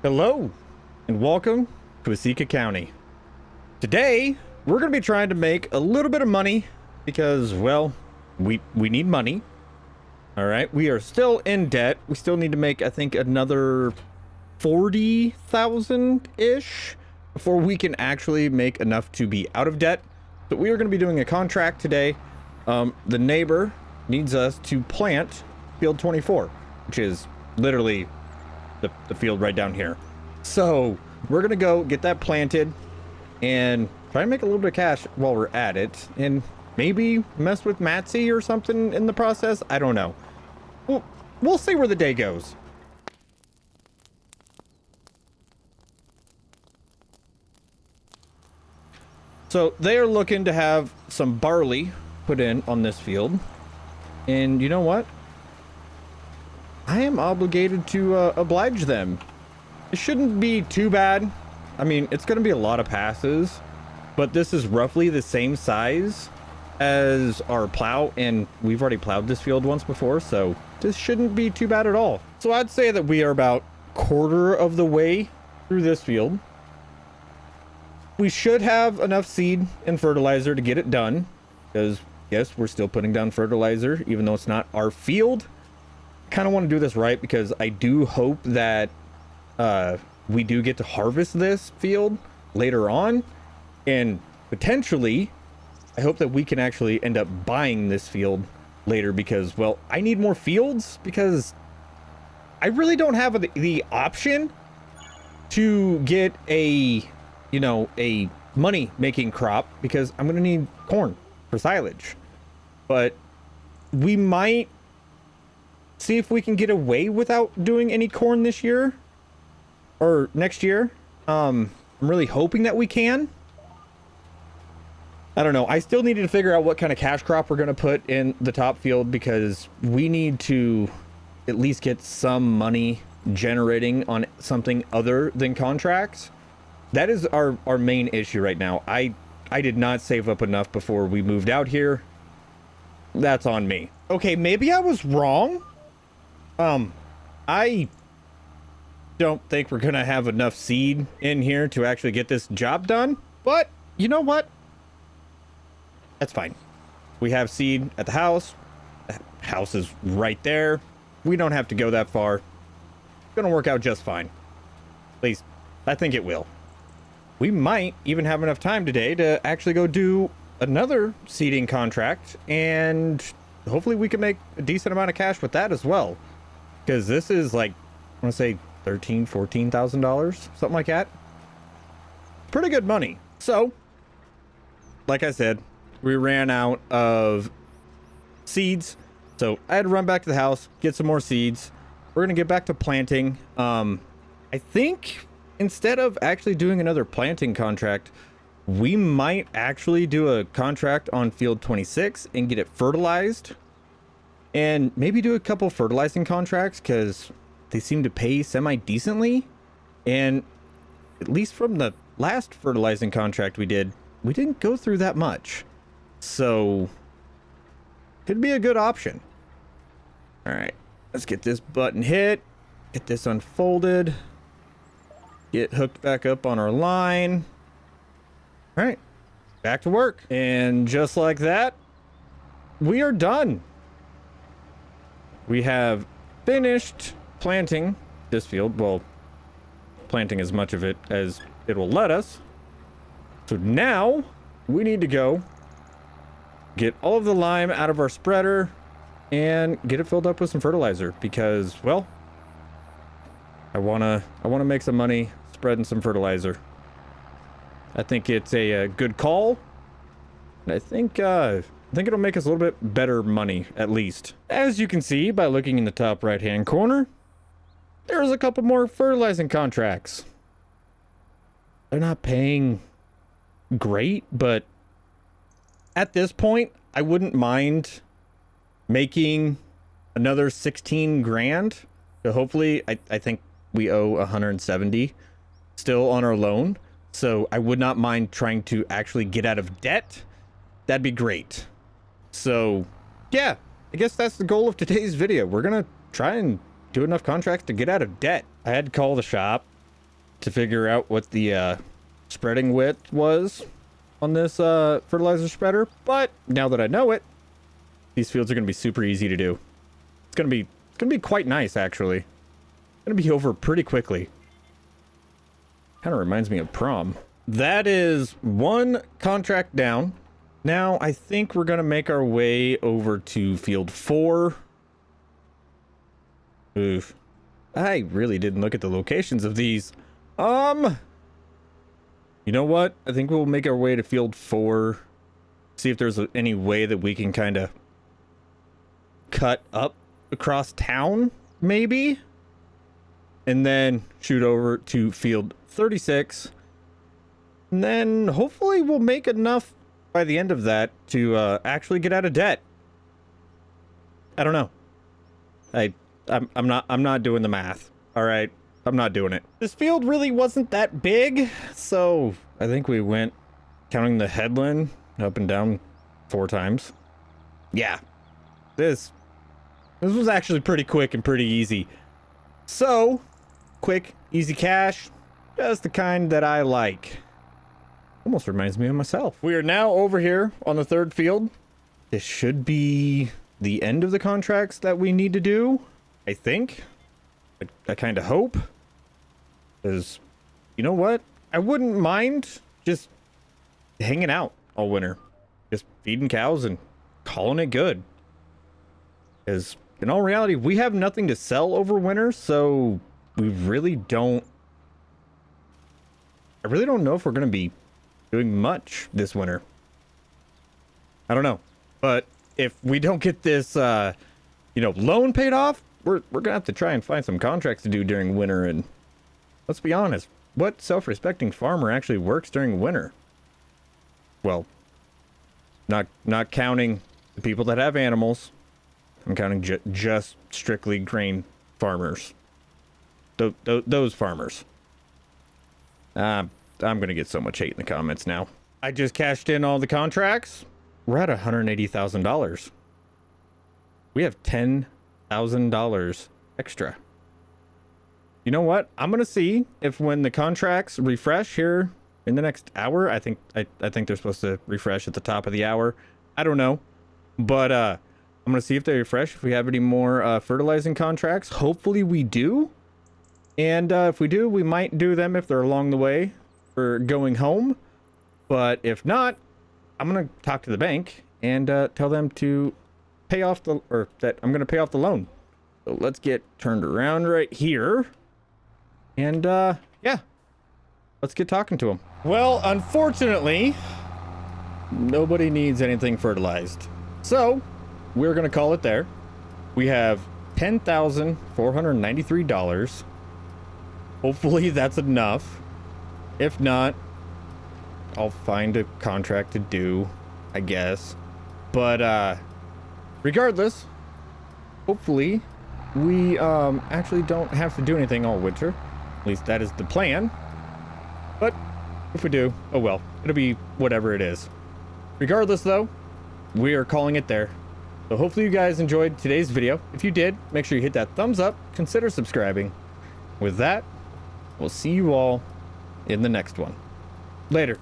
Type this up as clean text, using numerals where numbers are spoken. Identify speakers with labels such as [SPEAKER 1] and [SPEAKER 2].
[SPEAKER 1] Hello and welcome to Waseca County. Today we're going to be trying to make a little bit of money because, well, we need money. All right, we are still in debt. We still need to make, I think, another 40,000 ish before we can actually make enough to be out of debt. So we are going to be doing a contract today. The neighbor needs us to plant field 24, which is literally the field right down here. So we're gonna go get that planted and try and make a little bit of cash while we're at it, and maybe mess with Matsy or something in the process. I don't know. We'll see where the day goes. So they are looking to have some barley put in on this field, and you know what? I am obligated to oblige them. It shouldn't be too bad. I mean, it's going to be a lot of passes, but this is roughly the same size as our plow, and we've already plowed this field once before, so this shouldn't be too bad at all. So I'd say that we are about quarter of the way through this field. We should have enough seed and fertilizer to get it done, because yes, we're still putting down fertilizer, even though it's not our field. Kind of want to do this right because I do hope that we do get to harvest this field later on, and potentially I hope that we can actually end up buying this field later because, well, I need more fields because I really don't have the option to get a money making crop because I'm gonna need corn for silage. But we might see if we can get away without doing any corn this year or next year. I'm really hoping that we can. I don't know. I still needed to figure out what kind of cash crop we're going to put in the top field because we need to at least get some money generating on something other than contracts. That is our main issue right now. I did not save up enough before we moved out here. That's on me. Okay, maybe I was wrong. I don't think we're gonna have enough seed in here to actually get this job done, but you know what? That's fine. We have seed at the house. The house is right there. We don't have to go that far. It's gonna work out just fine. At least I think it will. We might even have enough time today to actually go do another seeding contract, and hopefully we can make a decent amount of cash with that as well. Because this is like, I want to say $13,000-$14,000, something like that. Pretty good money. So, like I said, we ran out of seeds. So I had to run back to the house, get some more seeds. We're going to get back to planting. I think instead of actually doing another planting contract, we might actually do a contract on field 26 and get it fertilized. And maybe do a couple fertilizing contracts because they seem to pay semi-decently. And at least from the last fertilizing contract we didn't go through that much. So, could be a good option. All right, let's get this button hit. Get this unfolded. Get hooked back up on our line. All right, back to work. And just like that, we are done. We have finished planting this field. Well, planting as much of it as it will let us. So now we need to go get all of the lime out of our spreader and get it filled up with some fertilizer because, well, I wanna make some money spreading some fertilizer. I think it's a good call. And I think it'll make us a little bit better money, at least. As you can see by looking in the top right-hand corner, there's a couple more fertilizing contracts. They're not paying great, but at this point, I wouldn't mind making another 16 grand. So hopefully, I think we owe 170 still on our loan. So I would not mind trying to actually get out of debt. That'd be great. So yeah, I guess that's the goal of today's video. We're gonna try and do enough contracts to get out of debt. I had to call the shop to figure out what the spreading width was on this fertilizer spreader, but now that I know it, these fields are going to be super easy to do. It's going to be quite nice, actually. It's going to be over pretty quickly. Kind of reminds me of prom. That is one contract down. Now I think we're going to make our way over to field 4. Oof. I really didn't look at the locations of these. You know what? I think we'll make our way to field 4. See if there's any way that we can kind of cut up across town, maybe? And then shoot over to field 36. And then hopefully we'll make enough by the end of that to actually get out of debt. I don't know. I'm not doing the math. All right. I'm not doing it. This field really wasn't that big, so I think we went, counting the headland, up and down 4 times. Yeah. This was actually pretty quick and pretty easy. So, quick, easy cash, just the kind that I like. Almost reminds me of myself. We are now over here on the 3rd field. This should be the end of the contracts that we need to do, I think. I kind of hope. Because, you know what? I wouldn't mind just hanging out all winter. Just feeding cows and calling it good. Because, in all reality, we have nothing to sell over winter, so we really don't... I really don't know if we're going to be doing much this winter. I don't know. But if we don't get this, loan paid off, we're going to have to try and find some contracts to do during winter. And let's be honest, what self-respecting farmer actually works during winter? Well, not counting the people that have animals. I'm counting just strictly grain farmers. Those farmers. I'm going to get so much hate in the comments now. I just cashed in all the contracts. We're at $180,000. We have $10,000 extra. You know what? I'm going to see if when the contracts refresh here in the next hour, I think they're supposed to refresh at the top of the hour. I don't know. But I'm going to see if they refresh, if we have any more fertilizing contracts. Hopefully we do. And if we do, we might do them if they're along the way for going home. But if not, I'm going to talk to the bank and tell them to pay off that I'm going to pay off the loan. So let's get turned around right here. And yeah, let's get talking to them. Well, unfortunately, nobody needs anything fertilized. So we're going to call it there. We have $10,493. Hopefully that's enough. If not, I'll find a contract to do, I guess. But regardless, hopefully we actually don't have to do anything all winter. At least that is the plan. But if we do, oh well, it'll be whatever it is. Regardless though, we are calling it there. So hopefully you guys enjoyed today's video. If you did, make sure you hit that thumbs up, consider subscribing. With that, we'll see you all in the next one. Later.